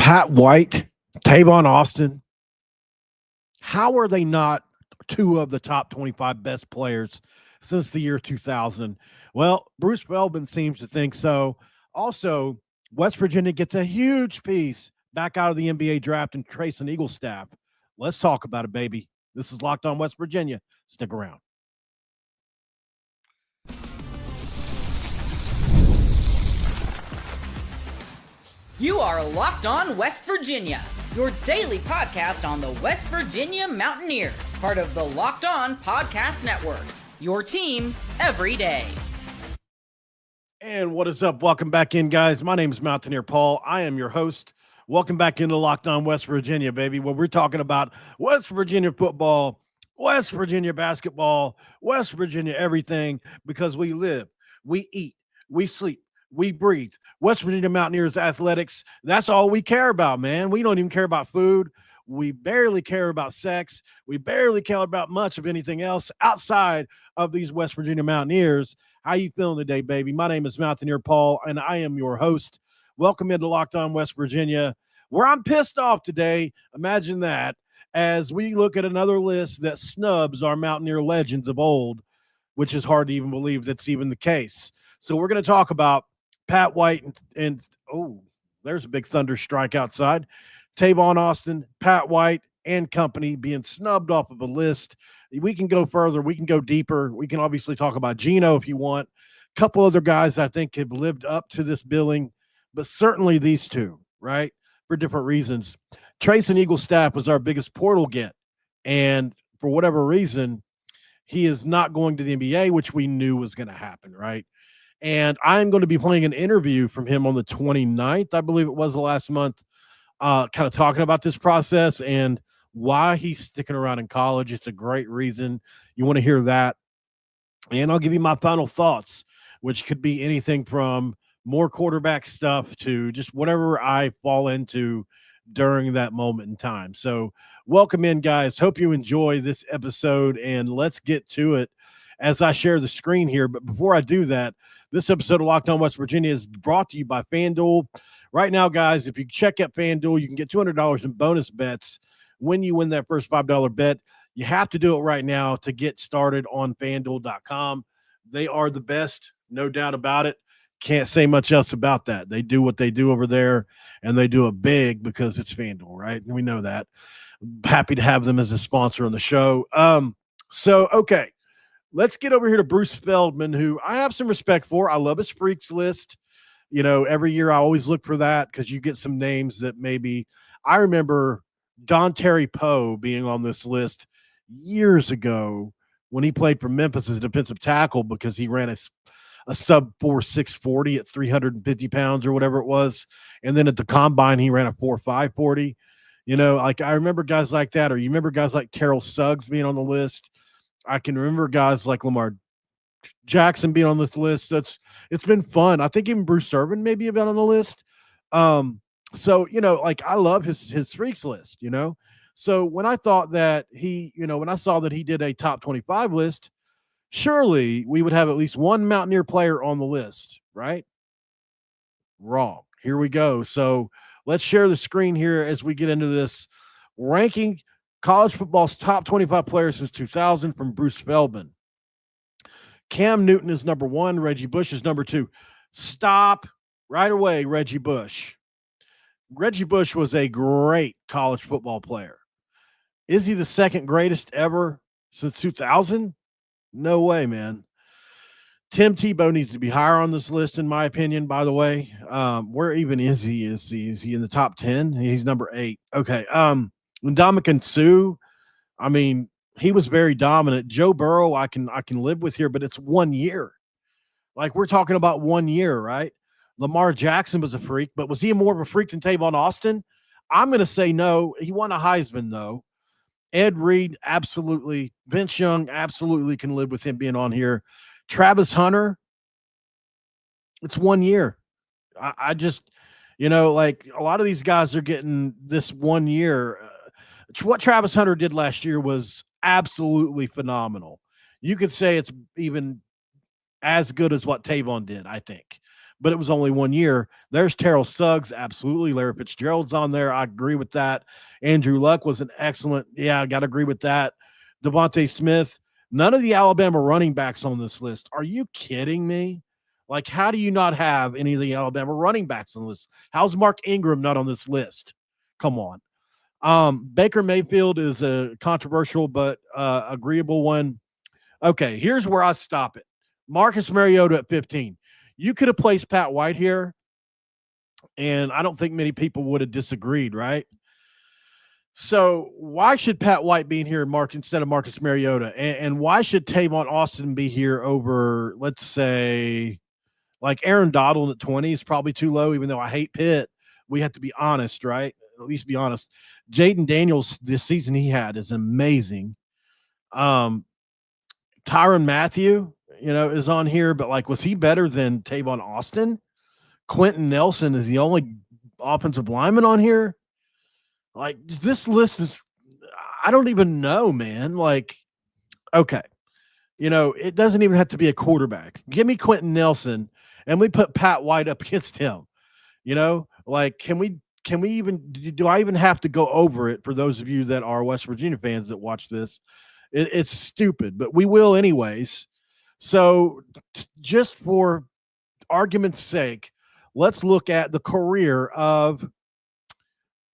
Pat White, Tavon Austin. How are they not two of the top 25 best players since the year 2000? Well, Bruce Feldman seems to think so. Also, West Virginia gets a huge piece back out of the NBA draft and Trace and Eaglestaff. Let's talk about it, baby. This is Locked On West Virginia. Stick around. You are Locked On West Virginia, your daily podcast on the West Virginia Mountaineers, part of the Locked On Podcast Network, your team every day. And what is up? Welcome back in, guys. My name is Mountaineer Paul. I am your host. Welcome back into Locked On West Virginia, baby, where we're talking about West Virginia football, West Virginia basketball, West Virginia everything, because we live, we eat, we sleep, we breathe. West Virginia Mountaineers athletics, that's all we care about, man. We don't even care about food. We barely care about sex. We barely care about much of anything else outside of these West Virginia Mountaineers. How you feeling today, baby? My name is Mountaineer Paul, and I am your host. Welcome into Locked On West Virginia, where I'm pissed off today. Imagine that, as we look at another list that snubs our Mountaineer legends of old, which is hard to even believe that's even the case. So we're going to talk about Pat White and oh, there's a big thunder strike outside. Tavon Austin, Pat White, and company being snubbed off of a list. We can go further. We can go deeper. We can obviously talk about Geno if you want. A couple other guys I think have lived up to this billing, but certainly these two, right, for different reasons. Trace and Eaglestaff was our biggest portal get, and for whatever reason, he is not going to the NBA, which we knew was going to happen, right? And I'm going to be playing an interview from him on the 29th, I believe it was the last month, kind of talking about this process and why he's sticking around in college. It's a great reason. You want to hear that. And I'll give you my final thoughts, which could be anything from more quarterback stuff to just whatever I fall into during that moment in time. So welcome in, guys. Hope you enjoy this episode, and let's get to it as I share the screen here. But before I do that, this episode of Locked On West Virginia is brought to you by FanDuel. Right now, guys, if you check out FanDuel, you can get $200 in bonus bets when you win that first $5 bet. You have to do it right now to get started on FanDuel.com. They are the best, no doubt about it. Can't say much else about that. They do what they do over there, and they do it big because it's FanDuel, right? And we know that. Happy to have them as a sponsor on the show. Okay. Let's get over here to Bruce Feldman, who I have some respect for. I love his freaks list. You know, every year I always look for that because you get some names that maybe I remember Don Terry Poe being on this list years ago when he played for Memphis as a defensive tackle because he ran a sub 4.640 at 350 pounds or whatever it was. And then at the combine, he ran a 4.540. You know, like I remember guys like that, or you remember guys like Terrell Suggs being on the list. I can remember guys like Lamar Jackson being on this list. It's been fun. I think even Bruce Irvin maybe have been on the list. So, you know, like I love his freaks list, you know. So when I thought that when I saw that he did a top 25 list, surely we would have at least one Mountaineer player on the list, right? Wrong. Here we go. So let's share the screen here as we get into this ranking college football's top 25 players since 2000 from Bruce Feldman. Cam Newton is number one. Reggie Bush is number two. Stop right away, Reggie Bush. Reggie Bush was a great college football player. Is he the second greatest ever since 2000? No way, man. Tim Tebow needs to be higher on this list, in my opinion, by the way. Where even is he? Is he in the top 10? He's number 8. Okay. Ndamukong Suh, I mean, he was very dominant. Joe Burrow, I can live with here, but it's 1 year. Like we're talking about 1 year, right? Lamar Jackson was a freak, but was he more of a freak than Tavon Austin? I'm going to say no. He won a Heisman, though. Ed Reed, absolutely. Vince Young, absolutely can live with him being on here. Travis Hunter, it's 1 year. I just, you know, like a lot of these guys are getting this 1 year. What Travis Hunter did last year was absolutely phenomenal. You could say it's even as good as what Tavon did, I think. but it was only 1 year. There's Terrell Suggs, absolutely. Larry Fitzgerald's on there. I agree with that. Andrew Luck was an excellent. Yeah, I got to agree with that. Devontae Smith. None of the Alabama running backs on this list. Are you kidding me? Like, how do you not have any of the Alabama running backs on the list? How's Mark Ingram not on this list? Come on. Baker Mayfield is a controversial but agreeable one. Okay, here's where I stop it. Marcus Mariota at 15. You could have placed Pat White here, and I don't think many people would have disagreed, right? So why should Pat White be in here, Mark, instead of Marcus Mariota? And why should Tavon Austin be here over, let's say, like Aaron Donald at 20 is probably too low, even though I hate Pitt. We have to be honest, right? At least be honest. Jaden Daniels, this season he had is amazing. Tyrann Mathieu, is on here, but like, was he better than Tavon Austin? Quentin Nelson is the only offensive lineman on here. Like, this list is, I don't even know, man. Like, okay. It doesn't even have to be a quarterback. Give me Quentin Nelson and we put Pat White up against him. Like, can we even, do I even have to go over it for those of you that are West Virginia fans that watch this? It's stupid, but we will anyways. So just for argument's sake, let's look at the career of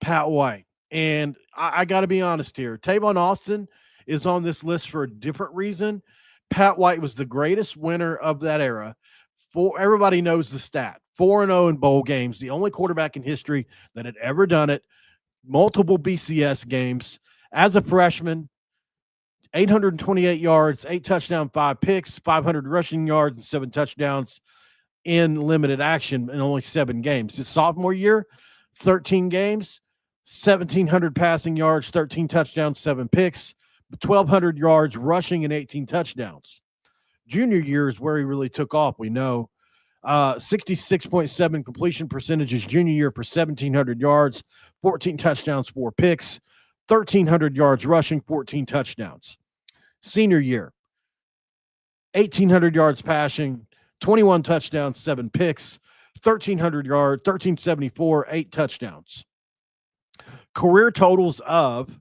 Pat White. And I got to be honest here. Tavon Austin is on this list for a different reason. Pat White was the greatest winner of that era. Everybody knows the stat. 4-0 in bowl games, the only quarterback in history that had ever done it. Multiple BCS games. As a freshman, 828 yards, 8 touchdowns, 5 picks, 500 rushing yards, and 7 touchdowns in limited action in only 7 games. His sophomore year, 13 games, 1,700 passing yards, 13 touchdowns, 7 picks, 1,200 yards rushing, and 18 touchdowns. Junior year is where he really took off, we know. 66.7 completion percentages junior year for 1,700 yards, 14 touchdowns, 4 picks, 1,300 yards rushing, 14 touchdowns. Senior year, 1,800 yards passing, 21 touchdowns, 7 picks, 1,300 yards, 1,374, 8 touchdowns. Career totals of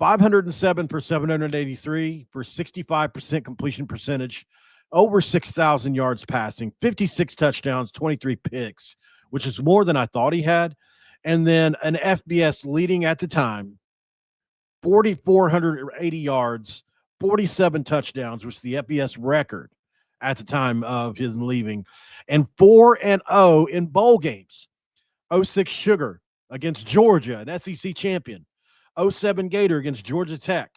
507 for 783 for 65% completion percentage, over 6,000 yards passing, 56 touchdowns, 23 picks, which is more than I thought he had. And then an FBS leading at the time, 4,480 yards, 47 touchdowns, which is the FBS record at the time of his leaving, and 4-0 in bowl games. 06 Sugar against Georgia, an SEC champion. 07 Gator against Georgia Tech.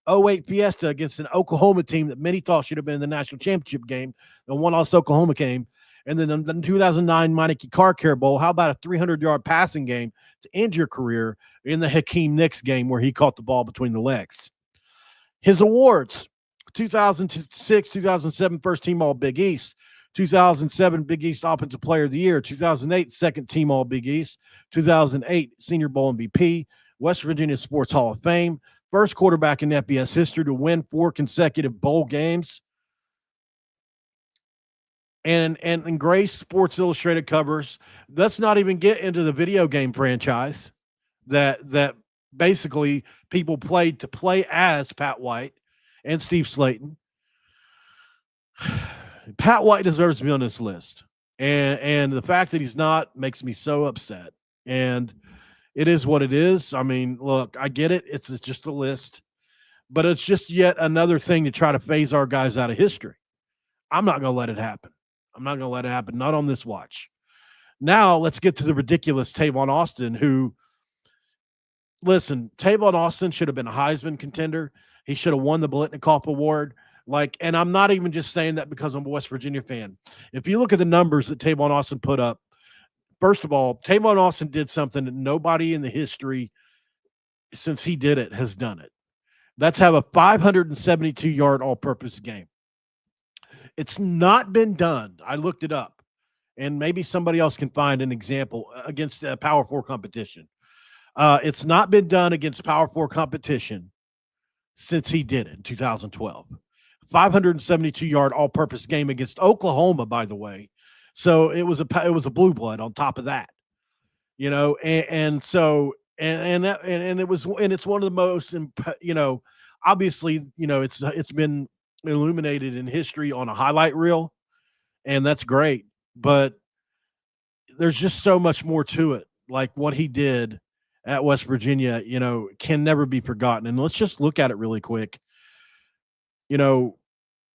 08 Fiesta against an Oklahoma team that many thought should have been in the national championship game, the one-loss Oklahoma game. And then the 2009 Meineke Car Care Bowl. How about a 300-yard passing game to end your career in the Hakeem Nicks game where he caught the ball between the legs? His awards: 2006, 2007 First Team All Big East, 2007 Big East Offensive Player of the Year, 2008 Second Team All Big East, 2008 Senior Bowl MVP, West Virginia Sports Hall of Fame, first quarterback in FBS history to win 4 consecutive bowl games, and Grace Sports Illustrated covers. Let's not even get into the video game franchise that basically people played to play as Pat White and Steve Slayton. Pat White deserves to be on this list. And the fact that he's not makes me so upset. And it is what it is. I mean, look, I get it. It's just a list. But it's just yet another thing to try to phase our guys out of history. I'm not going to let it happen. I'm not going to let it happen. Not on this watch. Now, let's get to the ridiculous Tavon Austin, who, listen, Tavon Austin should have been a Heisman contender. He should have won the Biletnikoff Award. And I'm not even just saying that because I'm a West Virginia fan. If you look at the numbers that Tavon Austin put up, first of all, Tavon Austin did something that nobody in the history since he did it has done it. That's have a 572-yard all-purpose game. It's not been done. I looked it up, and maybe somebody else can find an example against a Power 4 competition. It's not been done against Power 4 competition since he did it in 2012. 572-yard all-purpose game against Oklahoma, by the way. So it was a blue blood on top of that, and so and it was and it's one of the most obviously it's been illuminated in history on a highlight reel, and that's great, but there's just so much more to it. Like what he did at West Virginia, can never be forgotten. And let's just look at it really quick. You know,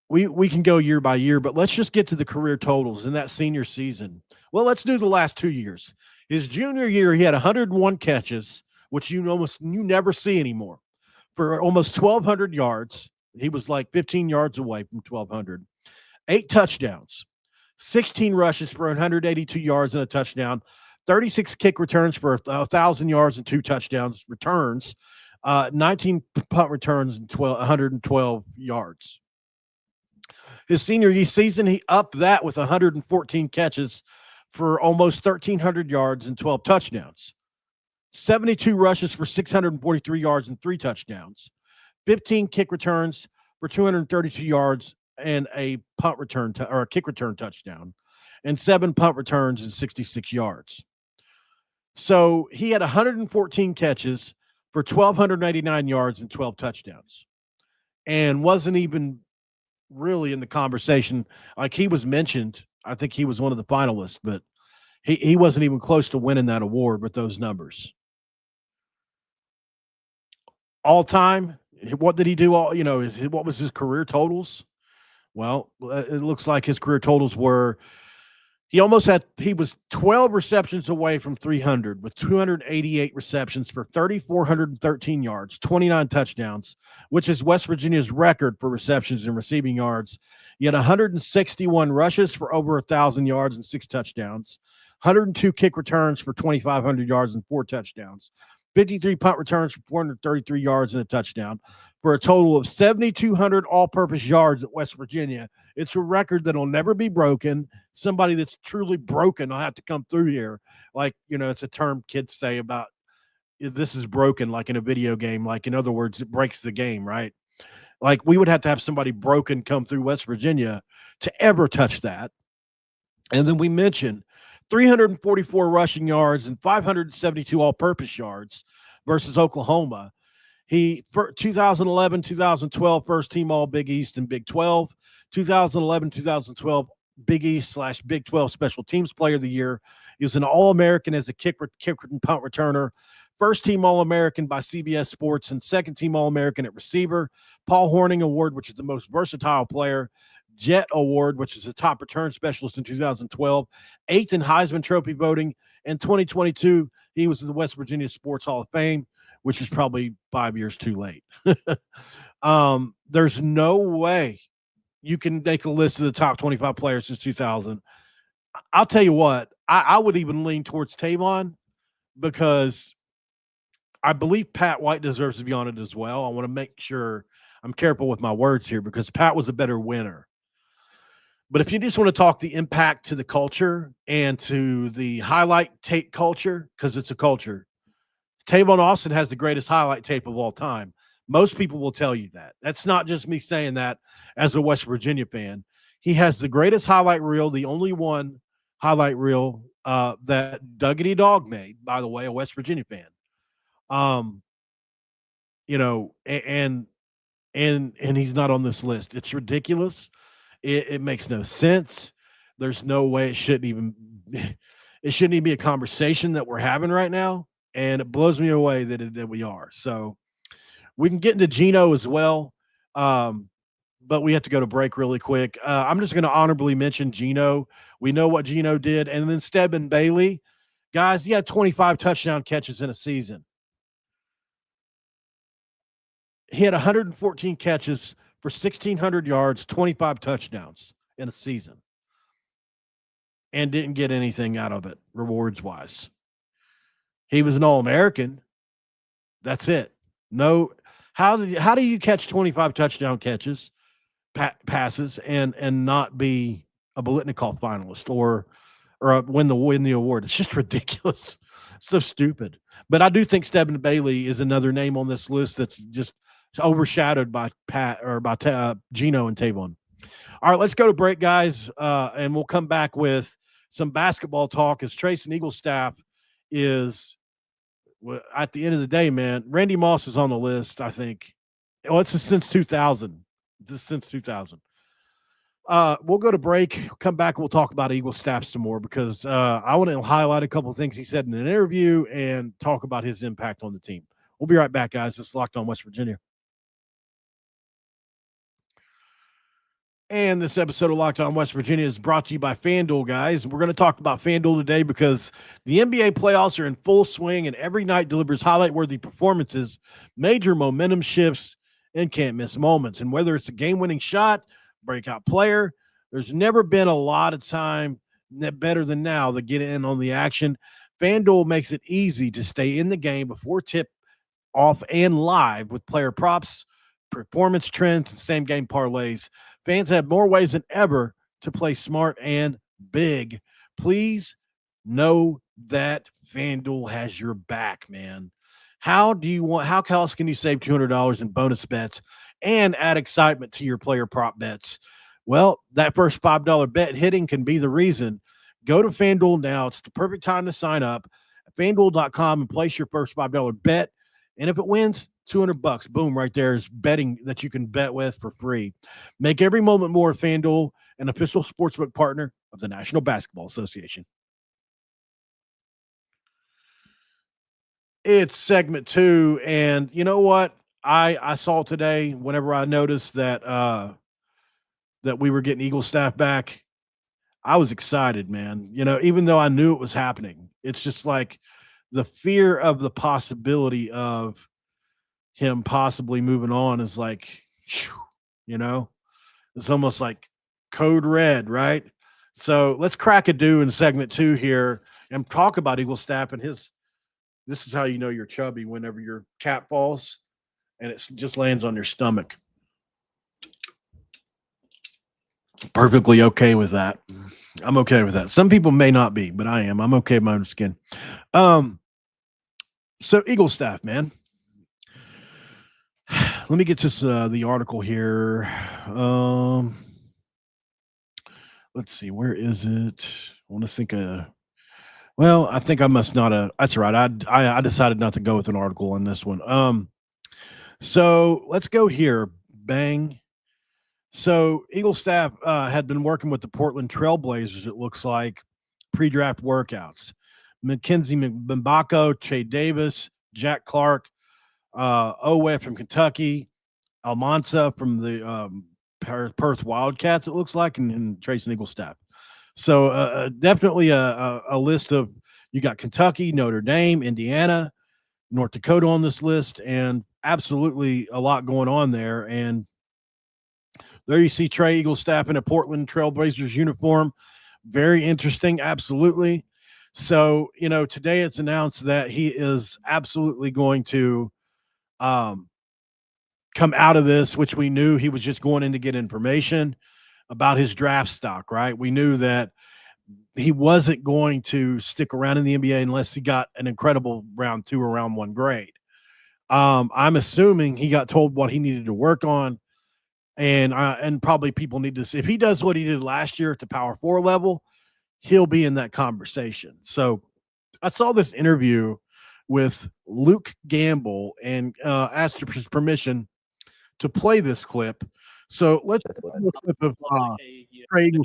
we can go year by year, but let's just get to the career totals in that senior season. Well, let's do the last 2 years. His junior year, he had 101 catches, which you never see anymore, for almost 1,200 yards. He was like 15 yards away from 1,200. 8 touchdowns, 16 rushes for 182 yards and a touchdown, 36 kick returns for 1,000 yards and 2 touchdowns returns, 19 punt returns and 112 yards. His senior year season, he upped that with 114 catches for almost 1,300 yards and 12 touchdowns, 72 rushes for 643 yards and 3 touchdowns, 15 kick returns for 232 yards and a punt return or a kick return touchdown, and 7 punt returns and 66 yards. So he had 114 catches for 1,289 yards and 12 touchdowns, and wasn't even really in the conversation. Like, he was mentioned. I think he was one of the finalists, but he wasn't even close to winning that award with those numbers. All time, what did he do? What was his career totals? Well, it looks like his career totals were he was 12 receptions away from 300 with 288 receptions for 3,413 yards, 29 touchdowns, which is West Virginia's record for receptions and receiving yards. He had 161 rushes for over 1,000 yards and 6 touchdowns, 102 kick returns for 2,500 yards and 4 touchdowns, 53 punt returns for 433 yards and a touchdown, for a total of 7,200 all-purpose yards at West Virginia. It's a record that'll never be broken. Somebody that's truly broken will have to come through here. Like, it's a term kids say about this is broken, like in a video game. Like, in other words, it breaks the game, right? Like, we would have to have somebody broken come through West Virginia to ever touch that. And then we mentioned 344 rushing yards and 572 all-purpose yards versus Oklahoma. He, for 2011, 2012, first team All Big East and Big 12. 2011, 2012, Big East / Big 12 Special Teams Player of the Year. He was an All-American as a kick and punt returner. First team All-American by CBS Sports and second team All-American at receiver. Paul Hornung Award, which is the most versatile player. Jet Award, which is the top return specialist in 2012. 8th in Heisman Trophy voting. In 2022, he was in the West Virginia Sports Hall of Fame, which is probably 5 years too late. There's no way you can make a list of the top 25 players since 2000. I'll tell you what, I would even lean towards Tavon, because I believe Pat White deserves to be on it as well. I want to make sure I'm careful with my words here, because Pat was a better winner. But if you just want to talk the impact to the culture and to the highlight tape culture, because it's a culture, Tavon Austin has the greatest highlight tape of all time. Most people will tell you that. That's not just me saying that as a West Virginia fan. He has the greatest highlight reel, the only one highlight reel that Duggity Dog made, by the way, a West Virginia fan. And he's not on this list. It's ridiculous. It makes no sense. There's no way it shouldn't even be a conversation that we're having right now. And it blows me away that we are. So we can get into Geno as well, but we have to go to break really quick. I'm just going to honorably mention Geno. We know what Geno did. And then Stedman Bailey. Guys, he had 25 touchdown catches in a season. He had 114 catches for 1,600 yards, 25 touchdowns in a season, and didn't get anything out of it rewards-wise. He was an All-American. That's it. No, how do you catch 25 touchdown catches, passes, and not be a Biletnikoff finalist or win the award? It's just ridiculous. So stupid. But I do think Stedman Bailey is another name on this list that's just overshadowed by Geno and Tavon. All right, let's go to break, guys, and we'll come back with some basketball talk, as Trace and Eaglestaff is at the end of the day, man. Randy Moss is on the list, I think. Well, it's since 2000. Just since 2000. We'll go to break. Come back. We'll talk about Eaglestaff some more because I want to highlight a couple of things he said in an interview and talk about his impact on the team. We'll be right back, guys. This is Locked On West Virginia. And this episode of Locked On West Virginia is brought to you by FanDuel, guys. We're going to talk about FanDuel today because the NBA playoffs are in full swing and every night delivers highlight-worthy performances, major momentum shifts, and can't miss moments. And whether it's a game-winning shot, breakout player, there's never been a lot of time better than now to get in on the action. FanDuel makes it easy to stay in the game before tip off and live with player props, performance trends, and same-game parlays. Fans have more ways than ever to play smart and big. Please know that FanDuel has your back, man. How else can you save $200 in bonus bets and add excitement to your player prop bets? Well, that first $5 bet hitting can be the reason. Go to FanDuel now. It's the perfect time to sign up at FanDuel.com and place your first $5 bet. And if it wins, $200, boom, right there is betting that you can bet with for free. Make every moment more. FanDuel, an official sportsbook partner of the National Basketball Association. It's segment 2, and you know what? I saw today whenever I noticed that that we were getting Eaglestaff back, I was excited, man. You know, even though I knew it was happening, it's just like the fear of the possibility of him possibly moving on is like, you know, it's almost like code red, right? So let's crack a do in segment 2 here and talk about Eaglestaff and his. This is how you know you're chubby whenever your cap falls and it just lands on your stomach. Perfectly okay with that. I'm okay with that. Some people may not be, but I am. I'm okay with my own skin. So Eaglestaff, man. Let me get to the article here. Let's see, where is it? I want to think. Well, I think I must not. That's right. I decided not to go with an article on this one. So let's go here. Bang. So Eaglestaff had been working with the Portland Trailblazers. It looks like pre-draft workouts. Mackenzie Mbako, Che Davis, Jack Clark, Owe from Kentucky, Almanza from the Perth Wildcats, it looks like, and Trace and Eaglestaff. So definitely a list of, you got Kentucky, Notre Dame, Indiana, North Dakota on this list, and absolutely a lot going on there. And there you see Trey Eaglestaff in a Portland Trailblazers uniform. Very interesting, absolutely. So, you know, today it's announced that he is absolutely going to come out of this, which we knew he was just going in to get information about his draft stock, right? We knew that he wasn't going to stick around in the NBA unless he got an incredible round 2 or round 1 grade. I'm assuming he got told what he needed to work on, and probably people need to see if he does what he did last year at the Power 4 level, he'll be in that conversation. So I saw this interview with Luke Gamble and asked for his permission to play this clip. So let's play a clip of Craig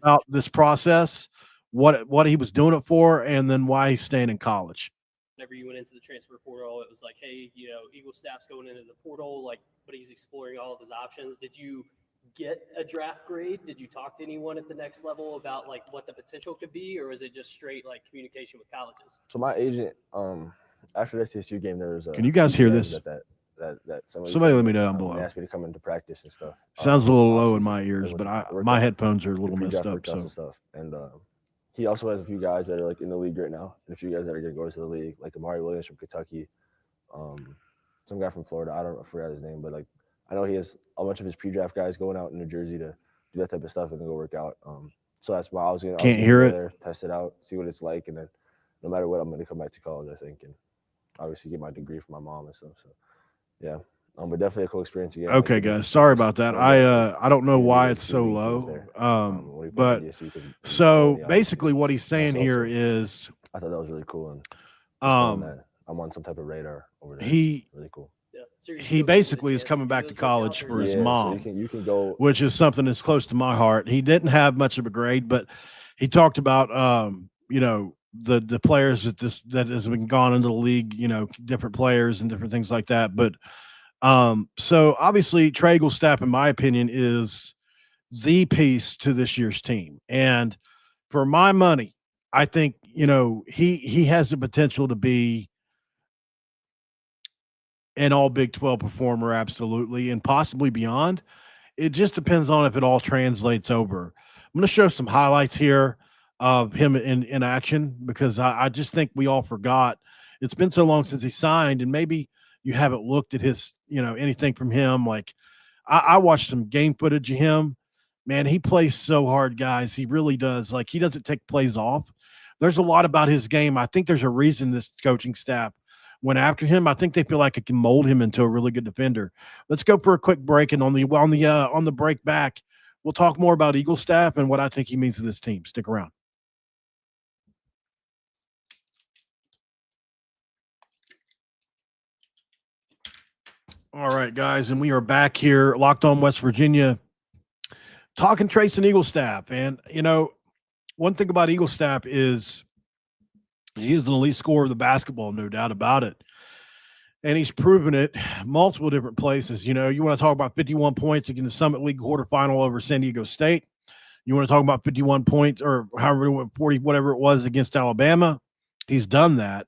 about this process, what he was doing it for, and then why he's staying in college. Whenever you went into the transfer portal, it was like, hey, you know, Eaglestaff's going into the portal, like, but he's exploring all of his options. Did you get a draft grade? Did you talk to anyone at the next level about like what the potential could be, or was it just straight like communication with colleges? So my agent, after the TSU game, there was a. Can you guys hear this? That somebody let me know down below. They asked me to come into practice and stuff. Sounds a little low in my ears, but my headphones are a little messed up. And he also has a few guys that are like in the league right now, and a few guys that are going to go to the league, like Amari Williams from Kentucky, some guy from Florida. I forgot his name, but like I know he has a bunch of his pre-draft guys going out in New Jersey to do that type of stuff and then go work out. So that's why I was going to test it out, see what it's like, and then no matter what, I'm going to come back to college, I think, and obviously get my degree from my mom and stuff. So yeah, But definitely a cool experience again. Okay, guys. Sorry about that. I don't know why it's so low. low. But so basically what he's saying here is I thought that was really cool. And that I'm on some type of radar over there. Really cool. Yeah. So he basically is coming back to college for his mom, so you can go, which is something that's close to my heart. He didn't have much of a grade, but he talked about the players that has been gone into the league, different players and different things like that. But so obviously Trey Eaglestaff, in my opinion, is the piece to this year's team. And for my money, I think, he has the potential to be an all Big 12 performer, absolutely, and possibly beyond. It just depends on if it all translates over. I'm going to show some highlights here of him in action because I just think we all forgot. It's been so long since he signed, and maybe you haven't looked at his, anything from him. Like I watched some game footage of him. Man, he plays so hard, guys. He really does. Like he doesn't take plays off. There's a lot about his game. I think there's a reason this coaching staff went after him. I think they feel like it can mold him into a really good defender. Let's go for a quick break, and on the break back, we'll talk more about Eaglestaff and what I think he means to this team. Stick around. All right, guys, and we are back here, Locked On West Virginia, talking Trayson Eaglestaff. And, one thing about Eaglestaff is he is an elite scorer of the basketball, no doubt about it. And he's proven it multiple different places. You want to talk about 51 points against the Summit League quarterfinal over San Diego State. You want to talk about 51 points or however 40, whatever it was against Alabama. He's done that.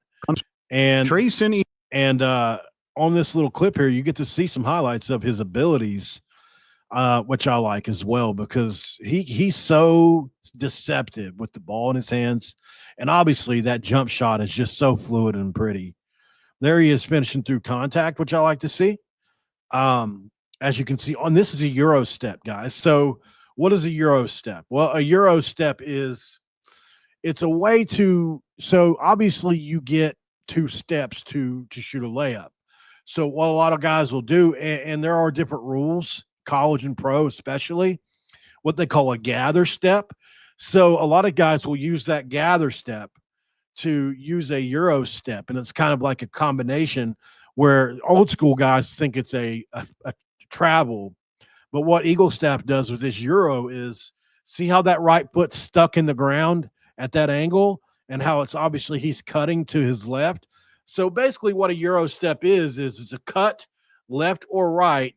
And Trayson, and on this little clip here, you get to see some highlights of his abilities, which I like as well, because he's so deceptive with the ball in his hands. And obviously that jump shot is just so fluid and pretty. There he is finishing through contact, which I like to see. As you can see, this is a Euro step, guys. So what is a Euro step? Well, a Euro step it's a way to, so obviously you get 2 steps to shoot a layup. So what a lot of guys will do, and there are different rules, college and pro especially, what they call a gather step. So a lot of guys will use that gather step to use a Euro step, and it's kind of like a combination where old school guys think it's a travel. But what Eaglestaff does with this Euro is, see how that right foot's stuck in the ground at that angle and how it's obviously he's cutting to his left. So basically what a Euro step is it's a cut left or right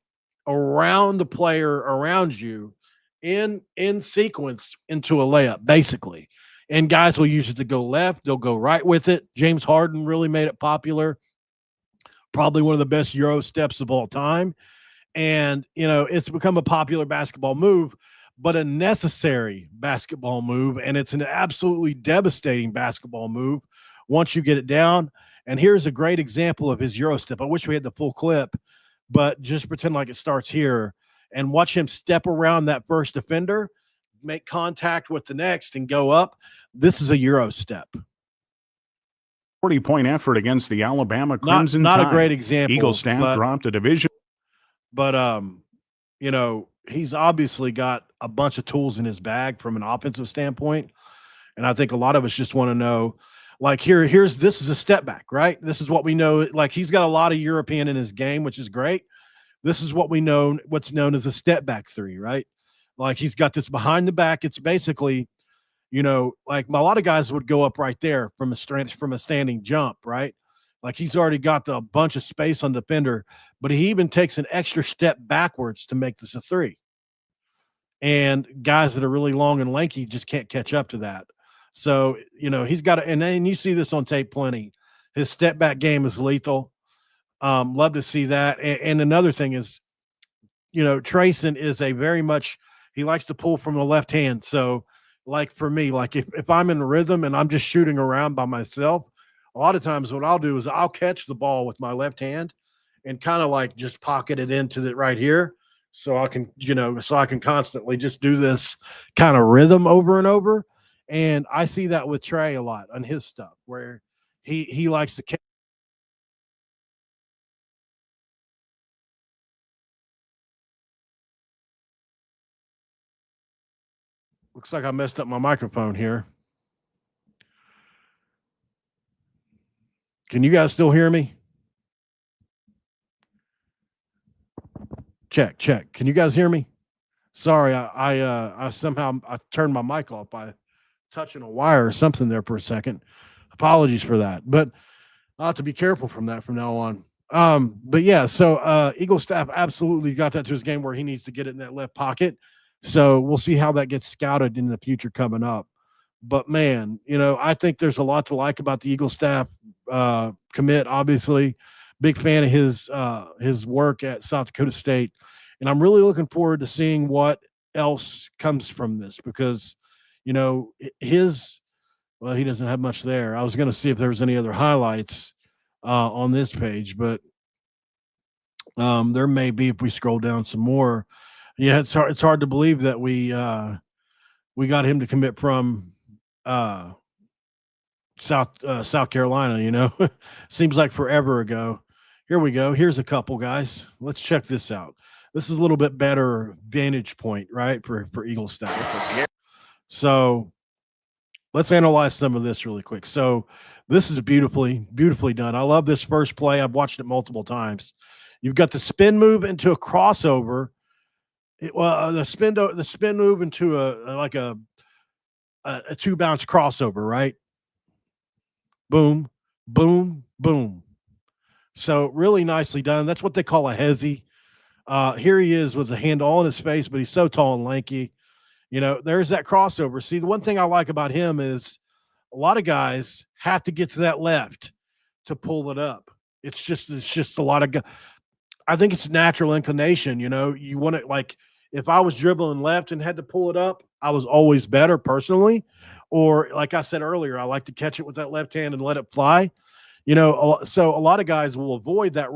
around the player around you in sequence into a layup, basically. And guys will use it to go left. They'll go right with it. James Harden really made it popular. Probably one of the best Euro steps of all time. And, it's become a popular basketball move, but a necessary basketball move. And it's an absolutely devastating basketball move once you get it down. And here's a great example of his Euro step. I wish we had the full clip, but just pretend like it starts here and watch him step around that first defender, make contact with the next, and go up. This is a Euro step. 40-point effort against the Alabama Crimson Not Tide. a great example. Eaglestaff dropped a division. But, he's obviously got a bunch of tools in his bag from an offensive standpoint. And I think a lot of us just want to know, like, this is a step back, right? This is what we know. Like, he's got a lot of European in his game, which is great. This is what what's known as a step back 3, right? Like, he's got this behind the back. It's basically, like a lot of guys would go up right there from a standing jump, right? Like, he's already got a bunch of space on the defender, but he even takes an extra step backwards to make this a 3. And guys that are really long and lanky just can't catch up to that. So, he's got and then you see this on tape plenty. His step back game is lethal. Love to see that. And another thing is, Trayson is he likes to pull from the left hand. So, like for me, like if I'm in rhythm and I'm just shooting around by myself, a lot of times what I'll do is I'll catch the ball with my left hand and kind of like just pocket it into the right here. So I can, constantly just do this kind of rhythm over and over. And I see that with Trey a lot on his stuff where he likes to catch Looks like I messed up my microphone here. Can you guys still hear me? Check. Can you guys hear me? Sorry, I somehow I turned my mic off by touching a wire or something there for a second. Apologies for that, but I'll have to be careful from that from now on. But yeah, so Eaglestaff absolutely got that to his game where he needs to get it in that left pocket. So we'll see how that gets scouted in the future coming up. But man, I think there's a lot to like about the Eaglestaff commit. Obviously, big fan of his work at South Dakota State, and I'm really looking forward to seeing what else comes from this because, he doesn't have much there. I was going to see if there was any other highlights on this page, but there may be if we scroll down some more. Yeah, it's hard to believe that we got him to commit from South Carolina. Seems like forever ago. Here we go. Here's a couple, guys. Let's check this out. This is a little bit better vantage point, right, for Eaglestaff. So let's analyze some of this really quick. So this is beautifully done. I love this first play. I've watched it multiple times. You've got the spin move into a crossover. The spin move into a two bounce crossover, right? Boom, boom, boom. So really nicely done. That's what they call a hezzy. Here he is with a hand all in his face, but he's so tall and lanky. There's that crossover. See, the one thing I like about him is a lot of guys have to get to that left to pull it up. It's just a lot of guys. I think it's natural inclination. You want it like if I was dribbling left and had to pull it up, I was always better personally. Or like I said earlier, I like to catch it with that left hand and let it fly. So a lot of guys will avoid that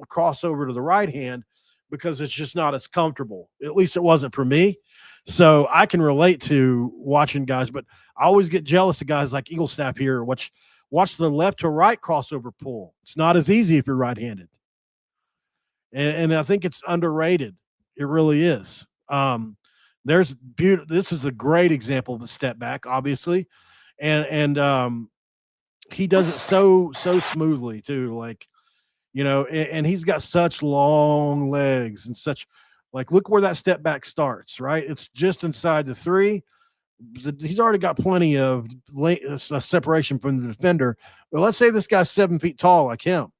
crossover to the right hand because it's just not as comfortable. At least it wasn't for me. So I can relate to watching guys, but I always get jealous of guys like Eaglestaff here. Watch the left to right crossover pull. It's not as easy if you're right-handed. And I think it's underrated. It really is. This is a great example of a step back, obviously. And he does it so smoothly too. And he's got such long legs and such look where that step back starts, right? It's just inside the 3. He's already got plenty of separation from the defender. But let's say this guy's 7 feet tall like him,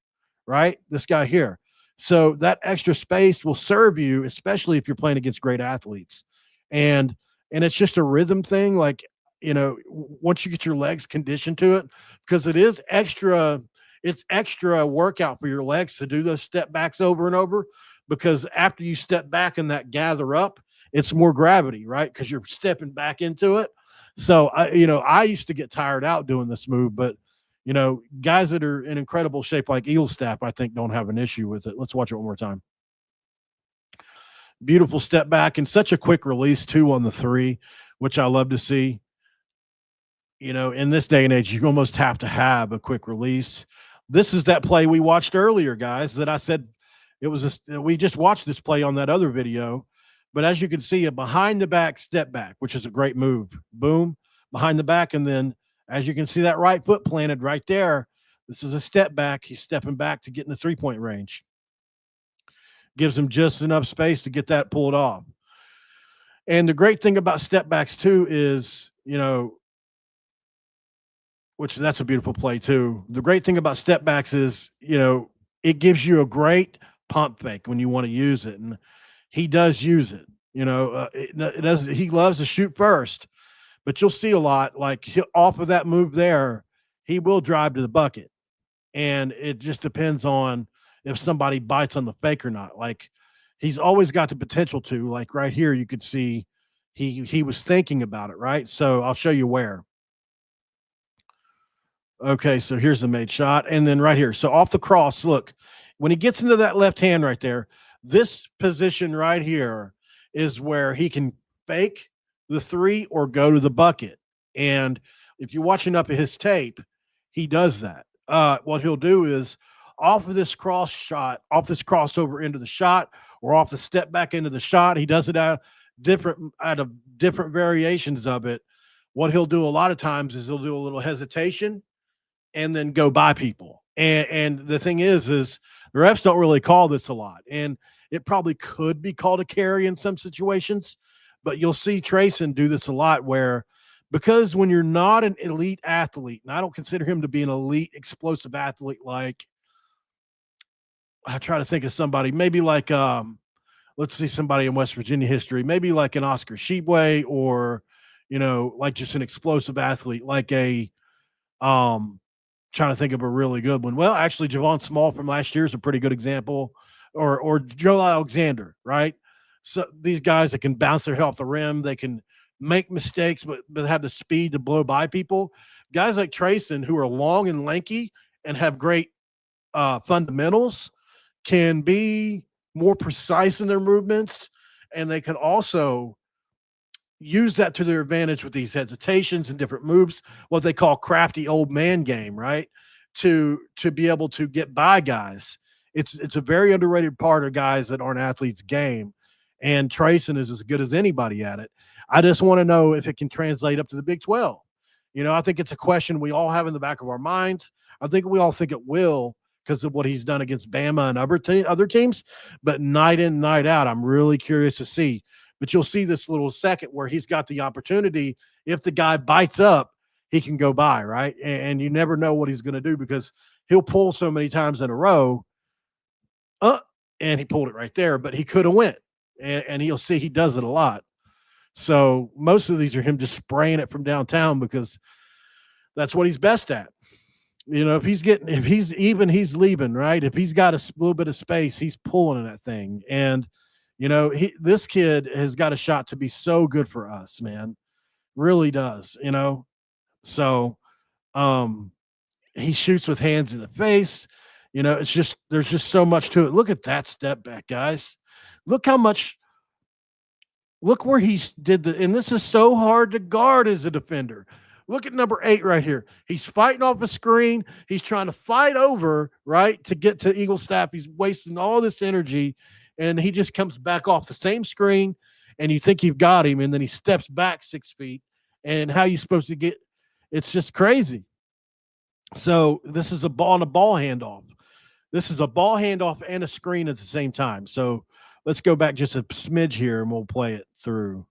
right? This guy here. So that extra space will serve you, especially if you're playing against great athletes. And it's just a rhythm thing. Once you get your legs conditioned to it, because it's extra workout for your legs to do those step backs over and over. Because after you step back and that gather up, it's more gravity, right? Because you're stepping back into it. So I used to get tired out doing this move, but guys that are in incredible shape like Eaglestaff, I think don't have an issue with it. Let's watch it one more time. Beautiful step back and such a quick release too on the 3, which I love to see. In this day and age, you almost have to have a quick release. This is that play we watched earlier, guys, that I said we just watched this play on that other video. But as you can see, a behind the back step back, which is a great move. Boom, behind the back. And then as you can see, that right foot planted right there. This is a step back. He's stepping back to get in the 3-point range. Gives him just enough space to get that pulled off. And the great thing about step backs too is, which that's a beautiful play too. The great thing about step backs is, it gives you a great pump fake when you want to use it. And he does use it, he loves to shoot first, but you'll see a lot off of that move there, he will drive to the bucket. And it just depends on if somebody bites on the fake or not. He's always got the potential to, right here, you could see he was thinking about it, right? So I'll show you where. Okay, so here's the made shot. And then right here, so off the cross, look, when he gets into that left hand right there, this position right here is where he can fake the 3 or go to the bucket. And if you're watching up at his tape, he does that. What he'll do is off of this cross shot, off this crossover into the shot, or off the step back into the shot, he does it out out of different variations of it, what he'll do a lot of times is he'll do a little hesitation and then go by people. And the thing is the refs don't really call this a lot. And it probably could be called a carry in some situations, but you'll see Trayson do this a lot because when you're not an elite athlete, and I don't consider him to be an elite explosive athlete, like I try to think of somebody, maybe like let's see somebody in West Virginia history, maybe like an Oscar Sheepway, or like just an explosive athlete, like a trying to think of a really good one. Well, actually, Javon Small from last year is a pretty good example, or Joe Alexander, right? So these guys that can bounce their head off the rim, they can make mistakes, but have the speed to blow by people. Guys like Trayson, who are long and lanky and have great fundamentals, can be more precise in their movements, and they can also use that to their advantage with these hesitations and different moves, what they call crafty old man game, right? To be able to get by guys. It's a very underrated part of guys that aren't athletes' game, and Trayson is as good as anybody at it. I just want to know if it can translate up to the Big 12. I think it's a question we all have in the back of our minds. I think we all think it will because of what he's done against Bama and other teams, but night in, night out, I'm really curious to see. But you'll see this little second where he's got the opportunity. If the guy bites up, he can go by, right? And you never know what he's going to do because he'll pull so many times in a row. And he pulled it right there, but he could have went. And you'll see he does it a lot. So most of these are him just spraying it from downtown because that's what he's best at. If he's leaving, right? If he's got a little bit of space, he's pulling in that thing. And this kid has got a shot to be so good for us, man. Really does, So he shoots with hands in the face. It's just there's just so much to it. Look at that step back, guys. Look where he did and this is so hard to guard as a defender. Look at number 8 right here. He's fighting off a screen. He's trying to fight over, right, to get to Eaglestaff. He's wasting all this energy. And he just comes back off the same screen, and you think you've got him, and then he steps back 6 feet. And how you supposed to get – it's just crazy. So this is a ball handoff. This is a ball handoff and a screen at the same time. So let's go back just a smidge here, and we'll play it through.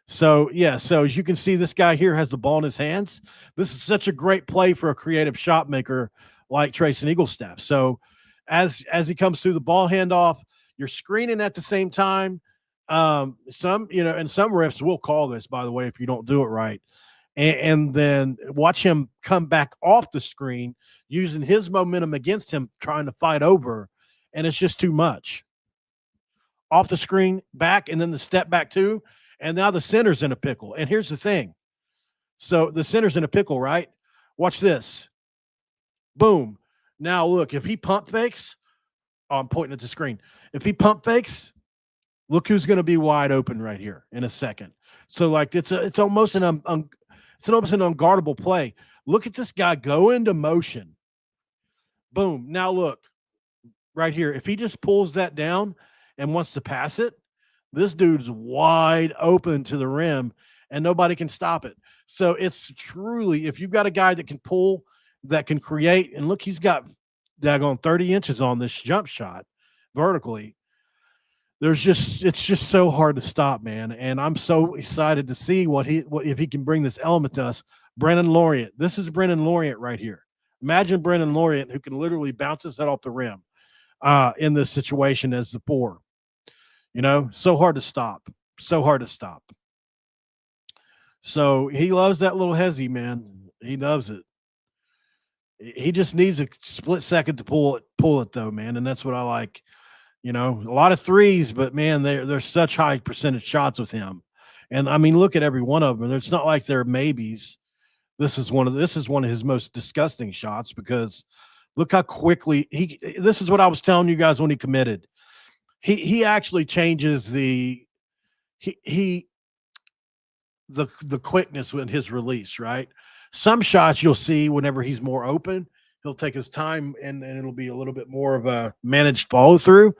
So, so as you can see, this guy here has the ball in his hands. This is such a great play for a creative shot maker like Trayson Eaglestaff. So as he comes through the ball handoff, you're screening at the same time. And some refs will call this, by the way, if you don't do it right. And then watch him come back off the screen using his momentum against him, trying to fight over. And it's just too much. Off the screen, back, and then the step back too. And now the center's in a pickle. And here's the thing. So the center's in a pickle, right? Watch this. Boom. Now look, if he pump fakes, I'm pointing at the screen. If he pump fakes, look who's going to be wide open right here in a second. So like it's almost an unguardable play. Look at this guy go into motion. Boom. Now look right here. If he just pulls that down and wants to pass it, this dude's wide open to the rim and nobody can stop it. So it's truly, if you've got a guy that can pull, that can create, and look, he's got daggone 30 inches on this jump shot vertically. It's just so hard to stop, man. And I'm so excited to see if he can bring this element to us. Brennan Lauriant. This is Brennan Lauriant right here. Imagine Brennan Lauriant, who can literally bounce his head off the rim in this situation as the 4. So hard to stop. So hard to stop. So he loves that little hezzy, man. He loves it. He just needs a split second to pull it though, man. And that's what I like. A lot of threes, but man, there's such high percentage shots with him. And I mean, look at every one of them. It's not like they're maybes. This is one of his most disgusting shots because look how quickly this is what I was telling you guys when he committed. He actually changes the quickness in his release, right? Some shots you'll see whenever he's more open, he'll take his time and it'll be a little bit more of a managed follow through.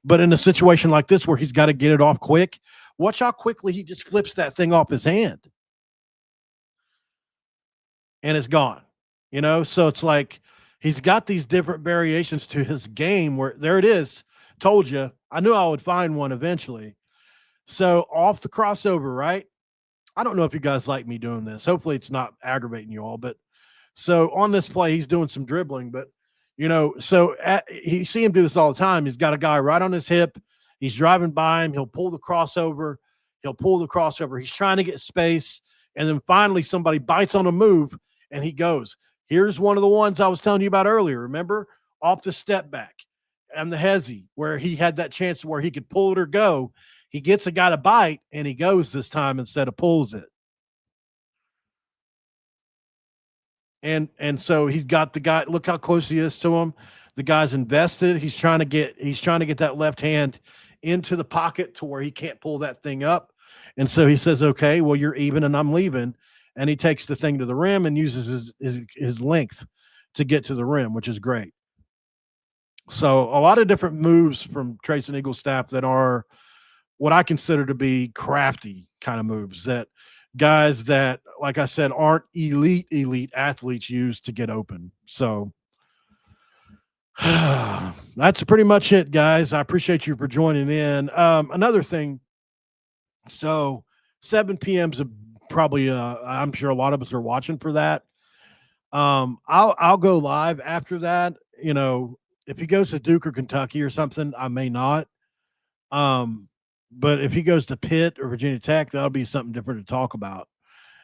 But in a situation like this where he's got to get it off quick, Watch how quickly he just flips that thing off his hand. And it's gone. So it's like he's got these different variations to his game where there it is. Told you. I knew I would find one eventually. So off the crossover, right? I don't know if you guys like me doing this. Hopefully it's not aggravating you all, but so on this play, he's doing some dribbling, but you see him do this all the time. He's got a guy right on his hip. He's driving by him. He'll pull the crossover. He's trying to get space. And then finally somebody bites on a move and he goes. Here's one of the ones I was telling you about earlier. Remember? Off the step back and the hezzy where he had that chance where he could pull it or go. He gets a guy to bite and he goes this time instead of pulls it. And so he's got the guy, look how close he is to him. The guy's invested. He's trying to get that left hand into the pocket to where he can't pull that thing up. And so he says, okay, well, you're even and I'm leaving. And he takes the thing to the rim and uses his length to get to the rim, which is great. So a lot of different moves from Trace and Eaglestaff that are what I consider to be crafty kind of moves that guys that, like I said, aren't elite athletes use to get open. So that's pretty much it, guys. I appreciate you for joining in. Another thing. So 7 p.m. is probably, I'm sure a lot of us are watching for that. I'll go live after that. If he goes to Duke or Kentucky or something, I may not. But if he goes to Pitt or Virginia Tech, that'll be something different to talk about.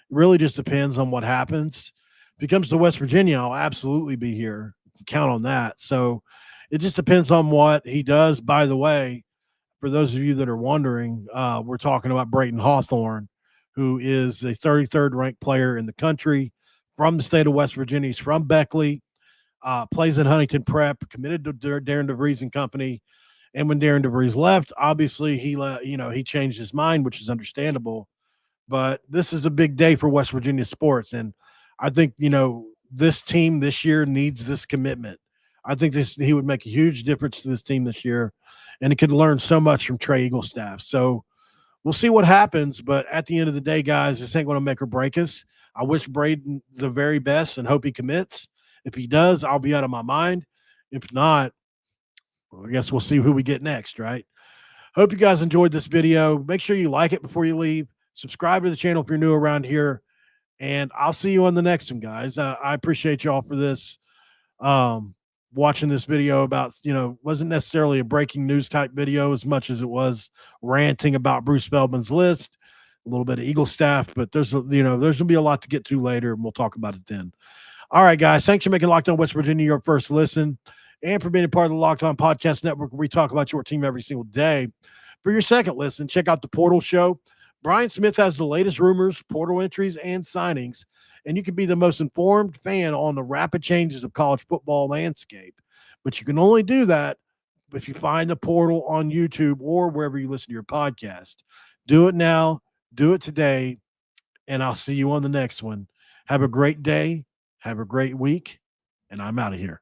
It really just depends on what happens. If he comes to West Virginia, I'll absolutely be here. Count on that. So it just depends on what he does. By the way, for those of you that are wondering, we're talking about Brayton Hawthorne, who is a 33rd ranked player in the country from the state of West Virginia. He's from Beckley, plays at Huntington Prep, committed to Darren DeVries and company. And when Darren DeVries left, obviously he changed his mind, which is understandable. But this is a big day for West Virginia sports. And I think, this team this year needs this commitment. I think he would make a huge difference to this team this year. And it could learn so much from Trey Eaglestaff. So we'll see what happens. But at the end of the day, guys, this ain't going to make or break us. I wish Braden the very best and hope he commits. If he does, I'll be out of my mind. If not, well, I guess we'll see who we get next, right? Hope you guys enjoyed this video. Make sure you like it before you leave. Subscribe to the channel if you're new around here. And I'll see you on the next one, guys. I appreciate y'all for this. Watching this video about, wasn't necessarily a breaking news type video as much as it was ranting about Bruce Feldman's list, a little bit of Eaglestaff, but there's going to be a lot to get to later, and we'll talk about it then. All right, guys. Thanks for making Locked On West Virginia your first listen and for being a part of the Locked On Podcast Network, where we talk about your team every single day. For your second listen, check out the Portal Show. Brian Smith has the latest rumors, portal entries, and signings, and you can be the most informed fan on the rapid changes of college football landscape. But you can only do that if you find the portal on YouTube or wherever you listen to your podcast. Do it now. Do it today, and I'll see you on the next one. Have a great day. Have a great week, and I'm out of here.